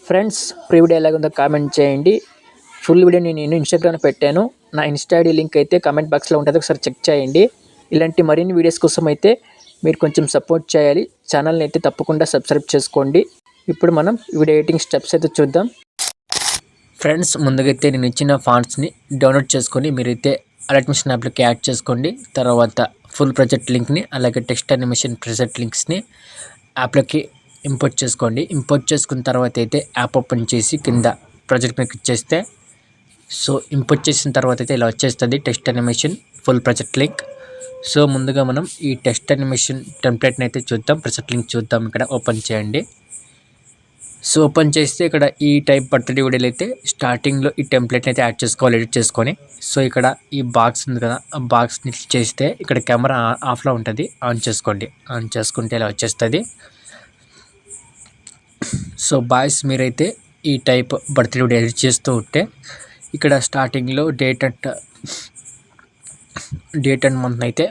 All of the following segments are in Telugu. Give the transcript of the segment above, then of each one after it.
ఫ్రెండ్స్, ప్రీ వీడియో ఎలాగుందో కామెంట్ చేయండి. ఫుల్ వీడియో నేను ఇన్స్టాగ్రామ్లో పెట్టాను. నా ఇన్స్టా ఐడి లింక్ అయితే కామెంట్ బాక్స్లో ఉంటుంది, ఒకసారి చెక్ చేయండి. ఇలాంటి మరిన్ని వీడియోస్ కోసం అయితే మీరు కొంచెం సపోర్ట్ చేయాలి. ఛానల్ని అయితే తప్పకుండా సబ్స్క్రైబ్ చేసుకోండి. ఇప్పుడు మనం వీడియో ఎడిటింగ్ స్టెప్స్ అయితే చూద్దాం. ఫ్రెండ్స్, ముందుగా అయితే నేను ఇచ్చిన ఫాంట్స్ని డౌన్లోడ్ చేసుకొని మీరైతే అలర్ట్మిషన్ యాప్లోకి యాడ్ చేసుకోండి. తర్వాత ఫుల్ ప్రాజెక్ట్ లింక్ని అలాగే టెక్స్ట్ యానిమేషన్ ప్రెజెంట్ లింక్స్ని యాప్లోకి ఇంపోర్ట్ చేసుకోండి. ఇంపోర్ట్ చేసుకున్న తర్వాత అయితే యాప్ ఓపెన్ చేసి కింద ప్రాజెక్ట్ మీద క్లిక్ చేస్తే ఇంపోర్ట్ చేసిన తర్వాత అయితే ఇలా వచ్చేస్తుంది text animation full project link. ముందుగా మనం ఈ టెక్స్ట్ యానిమేషన్ టెంప్లెట్ని అయితే చూద్దాం. ప్రాజెక్ట్ లింక్ చూద్దాం. ఇక్కడ ఓపెన్ చేయండి. ఓపెన్ చేస్తే ఇక్కడ ఈ టైప్ బర్త్డే వీడియోలు అయితే స్టార్టింగ్లో ఈ టెంప్లెట్ని అయితే యాడ్ చేసుకోవాలి, ఎడిట్ చేసుకొని. ఇక్కడ ఈ బాక్స్ ఉంది కదా, ఆ బాక్స్ని క్లిక్ చేస్తే ఇక్కడ కెమెరా ఆఫ్లో ఉంటుంది, ఆన్ చేసుకోండి. ఆన్ చేసుకుంటే ఇలా వచ్చేస్తుంది. బాయ్స్, మీరైతే ఈ టైప్ బర్త్డే వీడియో ఎడిట్ చేస్తూ ఉంటే ఇక్కడ స్టార్టింగ్లో డేట్ అండ్ మంత్ అయితే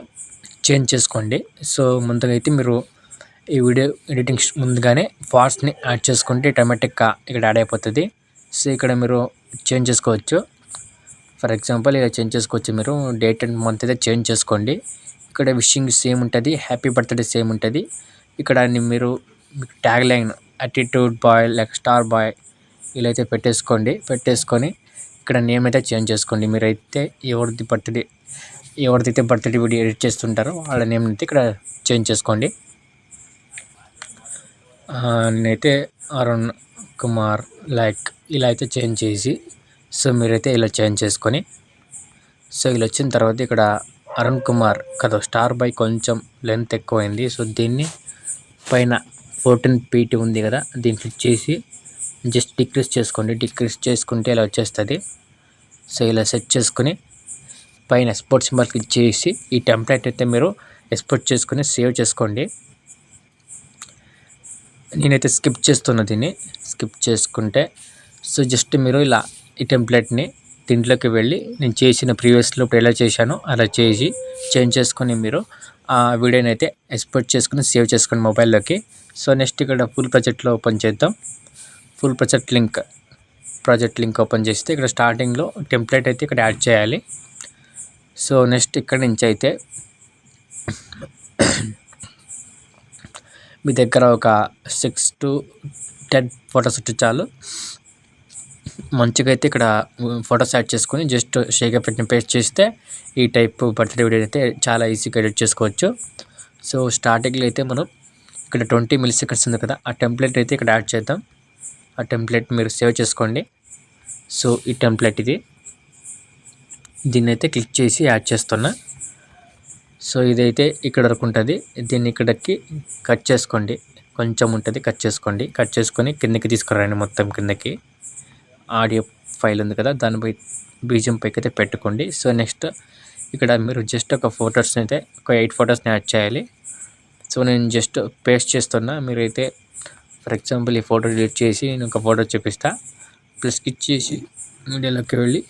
చేంజ్ చేసుకోండి. ముందుగా అయితే మీరు ఈ వీడియో ఎడిటింగ్ ముందుగానే ఫాంట్స్ని యాడ్ చేసుకుంటే ఆటోమేటిక్గా ఇక్కడ యాడ్ అయిపోతుంది. ఇక్కడ మీరు చేంజ్ చేసుకోవచ్చు. ఫర్ ఎగ్జాంపుల్ ఇలా చేంజ్ చేసుకోవచ్చు. మీరు డేట్ అండ్ మంత్ అయితే చేంజ్ చేసుకోండి. ఇక్కడ విషింగ్ సేమ్ ఉంటుంది, హ్యాపీ బర్త్డే సేమ్ ఉంటుంది. ఇక్కడ మీరు ట్యాగ్ లైన్ యాటిట్యూడ్ బాయ్ లేక స్టార్ బాయ్ ఇలా అయితే పెట్టేసుకొని ఇక్కడ నేమ్ అయితే చేంజ్ చేసుకోండి. మీరైతే ఎవరిదైతే బర్త్డే వీడియో ఎడిట్ చేస్తుంటారో వాళ్ళ నేమ్ అయితే ఇక్కడ చేంజ్ చేసుకోండి. నేనైతే అరుణ్ కుమార్ లైక్ ఇలా అయితే చేంజ్ చేసి మీరైతే ఇలా చేంజ్ చేసుకొని ఇలా వచ్చిన తర్వాత ఇక్కడ అరుణ్ కుమార్ కదా స్టార్ బై కొంచెం లెంత్ ఎక్కువైంది. దీన్ని పైన 14 pt ఉంది కదా, దీన్ని క్లిక్ చేసి జస్ట్ డిక్రీస్ చేసుకోండి. డిక్రీస్ చేసుకుంటే ఇలా వచ్చేస్తుంది. ఇలా సెట్ చేసుకుని పైన ఎక్స్పోర్ట్ సింబల్ క్లిక్ చేసి ఈ టెంప్లెట్ అయితే మీరు ఎక్స్పోర్ట్ చేసుకుని సేవ్ చేసుకోండి. నేనైతే స్కిప్ చేస్తున్నా, దీన్ని స్కిప్ చేసుకుంటే జస్ట్ మీరు ఇలా ఈ టెంప్లెట్ని దీంట్లోకి వెళ్ళి నేను చేసిన ప్రీవియస్లో ఇప్పుడు ఎలా చేశానో అలా చేసి చేంజ్ చేసుకొని మీరు ఆ వీడియోని అయితే ఎక్స్పోర్ట్ చేసుకుని సేవ్ చేసుకోండి మొబైల్లోకి. నెక్స్ట్ ఇక్కడ ఫుల్ ప్రాజెక్ట్లో ఓపెన్ చేద్దాం. ఫుల్ ప్రాజెక్ట్ లింక్ ఓపెన్ చేస్తే ఇక్కడ స్టార్టింగ్లో టెంప్లెట్ అయితే ఇక్కడ యాడ్ చేయాలి. నెక్స్ట్ ఇక్కడ నుంచి అయితే మీ దగ్గర ఒక 6 to 10 ఫొటోస్ ఉంటే చాలు. మంచిగా అయితే ఇక్కడ ఫొటోస్ యాడ్ చేసుకొని జస్ట్ షేక్ ఎఫెక్ట్ని పేస్ట్ చేస్తే ఈ టైప్ బర్త్డే వీడియో అయితే చాలా ఈజీగా ఎడిట్ చేసుకోవచ్చు. స్టార్టింగ్లో అయితే మనం ఇక్కడ 20 milliseconds ఉంది కదా, ఆ టెంప్లెట్ అయితే ఇక్కడ యాడ్ చేద్దాం. ఆ టెంప్లెట్ మీరు సేవ్ చేసుకోండి. ఈ టెంప్లెట్ దీన్ని అయితే క్లిక్ చేసి యాడ్ చేస్తున్నా. ఇదైతే ఇక్కడ వరకు ఉంటుంది. దీన్ని ఇక్కడికి కట్ చేసుకోండి, కొంచెం ఉంటుంది, కట్ చేసుకొని కిందకి తీసుకురండి. మొత్తం కిందకి ఆడియో ఫైల్ ఉంది కదా, దానిపై బీజిఎం పైకి అయితే పెట్టుకోండి. నెక్స్ట్ ఇక్కడ మీరు జస్ట్ ఒక 8 ఫొటోస్ని యాడ్ చేయాలి. నేను జస్ట్ పేస్ట్ చేస్తున్నా. మీరైతే ఫర్ ఎగ్జాంపుల్ ఈ ఫోటో డిలీట్ చేసి నేను ఒక ఫోటో చూపిస్తా. ప్లస్ క్లిక్ చేసి మీడియాలోకి వెళ్ళి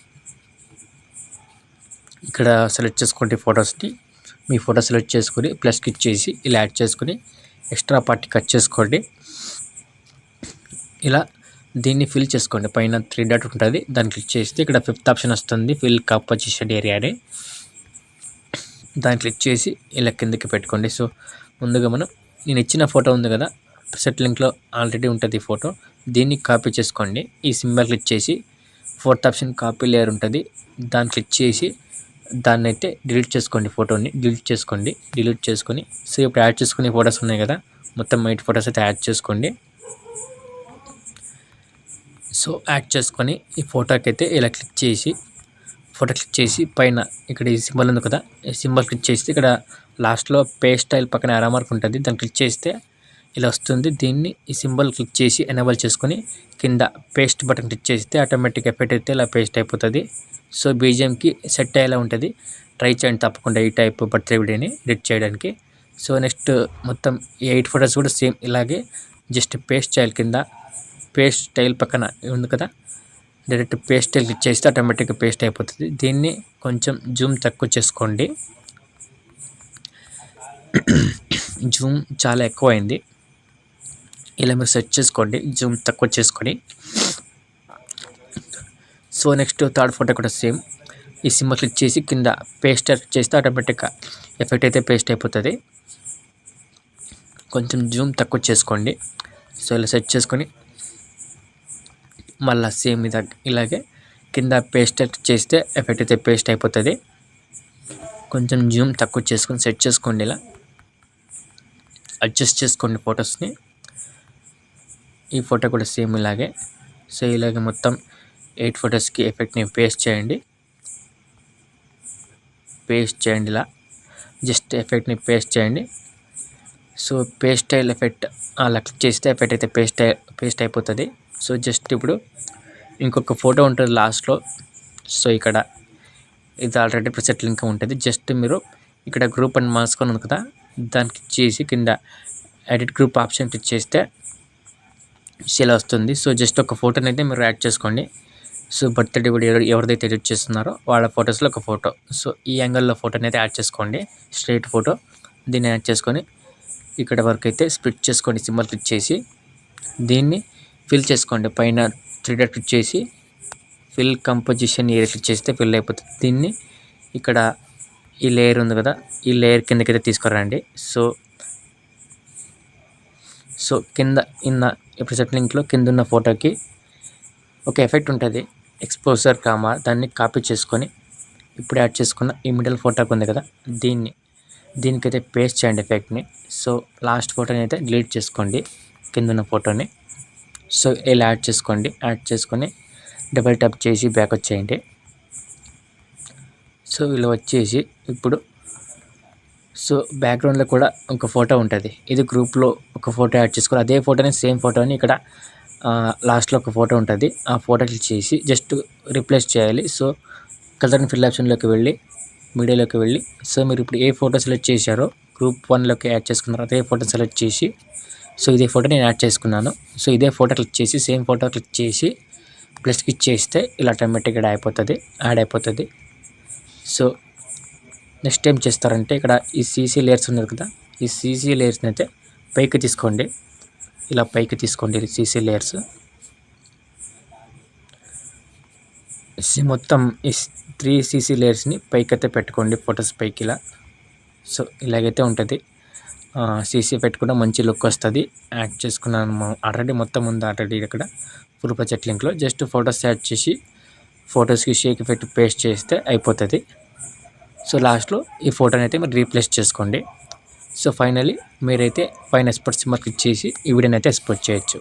ఇక్కడ సెలెక్ట్ చేసుకోండి ఫొటోస్ని. మీ ఫోటో సెలెక్ట్ చేసుకొని ప్లస్ క్లిక్ చేసి ఇలా యాడ్ చేసుకొని ఎక్స్ట్రా పార్ట్ కట్ చేసుకోండి. ఇలా దీన్ని ఫిల్ చేసుకోండి. పైన 3 డాట్ ఉంటుంది, దాన్ని క్లిక్ చేస్తే ఇక్కడ 5th ఆప్షన్ వస్తుంది, ఫిల్ కంపోజిషన్ ఏరియా అని. దాన్ని క్లిక్ చేసి ఇలా కిందకి పెట్టుకోండి. ముందుగా నేను ఇచ్చిన ఫోటో ఉంది కదా, సెట్ లింక్లో ఆల్రెడీ ఉంటుంది ఈ ఫోటో, దీన్ని కాపీ చేసుకోండి. ఈ సింబల్ క్లిక్ చేసి 4th ఆప్షన్ కాపీ లేయర్ ఉంటుంది, దాన్ని క్లిక్ చేసి దాన్ని అయితే డిలీట్ చేసుకోండి. ఫోటోని డిలీట్ చేసుకొని ఇప్పుడు యాడ్ చేసుకునే ఫొటోస్ ఉన్నాయి కదా, మొత్తం 8 ఫొటోస్ అయితే యాడ్ చేసుకోండి. యాడ్ చేసుకొని ఈ ఫోటోకి అయితే ఇలా క్లిక్ చేసి పైన ఇక్కడ ఈ సింబల్ ఉంది కదా, ఈ సింబల్ క్లిక్ చేస్తే ఇక్కడ లాస్ట్లో పేస్ట్ స్టైల్ పక్కన యారో మార్క్ ఉంటుంది, దాన్ని క్లిక్ చేస్తే ఇలా వస్తుంది. దీన్ని ఈ సింబల్ క్లిక్ చేసి ఎనేబుల్ చేసుకొని కింద పేస్ట్ బటన్ క్లిక్ చేస్తే ఆటోమేటిక్ ఎఫెక్ట్ అయితే ఇలా పేస్ట్ అయిపోతుంది. బీజిఎంకి సెట్ అయ్యేలా ఉంటుంది. ట్రై చేయండి తప్పకుండా ఈ టైప్ బర్త్డే వీడియోని ఎడిట్ చేయడానికి. నెక్స్ట్ మొత్తం 8 ఫొటోస్ కూడా సేమ్ ఇలాగే జస్ట్ పేస్ట్ చేయాలి. కింద పేస్ట్ స్టైల్ పక్కన ఉంది కదా, డైరెక్ట్ పేస్ట్ స్టైల్ క్లిక్ చేస్తే ఆటోమేటిక్గా పేస్ట్ అయిపోతుంది. దీన్ని కొంచెం జూమ్ తక్కువ చేసుకోండి, జూమ్ చాలా ఎక్కువైంది. ఇలా మీరు సెట్ చేసుకోండి, జూమ్ తక్కువ చేసుకొని. సో నెక్స్ట్ థర్డ్ ఫోటో కూడా సేమ్, ఈ సింబల్ క్లిక్ చేసి కింద పేస్ట్ చేస్తే ఆటోమేటిక్గా ఎఫెక్ట్ అయితే పేస్ట్ అయిపోతుంది. కొంచెం జూమ్ తక్కువ చేసుకోండి. సో ఇలా సెట్ చేసుకొని మళ్ళీ సేమ్ ఇలాగే కింద పేస్ట్ చేస్తే ఎఫెక్ట్ అయితే పేస్ట్ అయిపోతుంది. కొంచెం జూమ్ తక్కువ చేసుకొని సెట్ చేసుకోండి, ఇలా అడ్జస్ట్ చేసుకోండి ఫొటోస్ని. ఈ ఫోటో కూడా సేమ్ ఇలాగే. సో ఇలాగే మొత్తం 8 ఫొటోస్కి ఎఫెక్ట్ని పేస్ట్ చేయండి. ఇలా జస్ట్ ఎఫెక్ట్ని పేస్ట్ చేయండి. సో పేస్ట్ స్టైల్ ఎఫెక్ట్ అలా క్లిక్ చేస్తే ఎఫెక్ట్ అయితే పేస్ట్ అయిపోతుంది. సో జస్ట్ ఇప్పుడు ఇంకొక ఫోటో ఉంటుంది లాస్ట్లో. సో ఇక్కడ ఇది ఆల్రెడీ ప్రిసెట్ లింక్ ఉంటుంది. జస్ట్ మీరు ఇక్కడ గ్రూప్ అండ్ మార్చుకొని ఉంది కదా, దాన్ని క్లిక్ చేసి కింద ఎడిట్ గ్రూప్ ఆప్షన్ క్లిక్ చేస్తే ఇలా వస్తుంది. సో జస్ట్ ఒక ఫోటోని అయితే మీరు యాడ్ చేసుకోండి. సో బర్త్డే వీడియో ఎవరిదైతే ఎడిట్ చేస్తున్నారో వాళ్ళ ఫొటోస్లో ఒక ఫోటో. సో ఈ యాంగిల్లో ఫోటోని అయితే యాడ్ చేసుకోండి, స్ట్రైట్ ఫోటో. దీన్ని యాడ్ చేసుకొని ఇక్కడ వరకు అయితే స్ప్లిట్ చేసుకోండి, సింబల్ క్లిక్ చేసి దీన్ని ఫిల్ చేసుకోండి. పైన 3 డాట్ క్లిక్ చేసి ఫిల్ కంపోజిషన్ ఏరియా క్లిక్ చేస్తే ఫిల్ అయిపోతుంది. దీన్ని ఇక్కడ ఈ లేయర్ ఉంది కదా, ఈ లేయర్ కిందకైతే తీసుకురండి. సో కింద ప్రిసెట్ లింక్లో కింద ఉన్న ఫోటోకి ఒక ఎఫెక్ట్ ఉంటుంది, ఎక్స్పోజర్ దాన్ని కాపీ చేసుకొని ఇప్పుడు యాడ్ చేసుకున్న ఈ మిడిల్ ఫోటోకి ఉంది కదా, దీనికైతే పేస్ట్ చేయండి ఎఫెక్ట్ని. సో లాస్ట్ ఫోటోని అయితే డిలీట్ చేసుకోండి, కింద ఉన్న ఫోటోని. సో ఇలా యాడ్ చేసుకొని డబల్ ట్యాప్ చేసి బ్యాక్ వచ్చేయండి. సో ఇలా వచ్చేసి ఇప్పుడు సో బ్యాక్గ్రౌండ్లో కూడా ఒక ఫోటో ఉంటుంది. ఇది గ్రూప్లో ఒక ఫోటో యాడ్ చేసుకోవాలి. అదే ఫోటోని సేమ్ ఫోటోని ఇక్కడ లాస్ట్లో ఒక ఫోటో ఉంటుంది, ఆ ఫోటో క్లిక్ చేసి జస్ట్ రీప్లేస్ చేయాలి. సో కలర్ అండ్ ఫిల్ ఆప్షన్లోకి వెళ్ళి మీడియాలోకి వెళ్ళి సో మీరు ఇప్పుడు ఏ ఫోటో సెలెక్ట్ చేశారో గ్రూప్ 1లోకి యాడ్ చేసుకున్నారో అదే ఫోటో సెలెక్ట్ చేసి, సో ఇదే ఫోటో నేను యాడ్ చేసుకున్నాను. సో ఇదే ఫోటో క్లిక్ చేసి సేమ్ ఫోటో క్లిక్ చేసి ప్లస్ క్లిక్ చేస్తే ఇలా ఆటోమేటిక్గా యాడ్ అయిపోతుంది. సో నెక్స్ట్ ఏం చేస్తారంటే ఇక్కడ ఈ సీసీ లేయర్స్ ఉన్నది కదా, ఈ సీసీ లేయర్స్ని అయితే పైకి తీసుకోండి, ఇలా పైకి తీసుకోండి. సీసీ లేయర్స్ మొత్తం ఈ 3 సీసీ లేయర్స్ని పైకి అయితే పెట్టుకోండి, ఫొటోస్ పైకి ఇలా. సో ఇలాగైతే ఉంటుంది. సీసీ పెట్టుకుంటే మంచి లుక్ వస్తుంది. యాడ్ చేసుకున్నాను ఆల్రెడీ, మొత్తం ఉంది ఆల్రెడీ ఇక్కడ ఫుల్ ప్రిసెట్ లింక్లో. జస్ట్ ఫొటోస్ యాడ్ చేసి ఫొటోస్కి షేక్ ఎఫెక్ట్ పేస్ట్ చేస్తే అయిపోతుంది. సో లాస్ట్లో ఈ ఫోటోని అయితే మీరు రీప్లేస్ చేసుకోండి. సో ఫైనలీ మీరైతే పైన ఎక్స్పోర్ట్ సింబల్ క్లిక్ చేసి ఈ వీడియోని అయితే ఎక్స్పోర్ట్ చేయొచ్చు.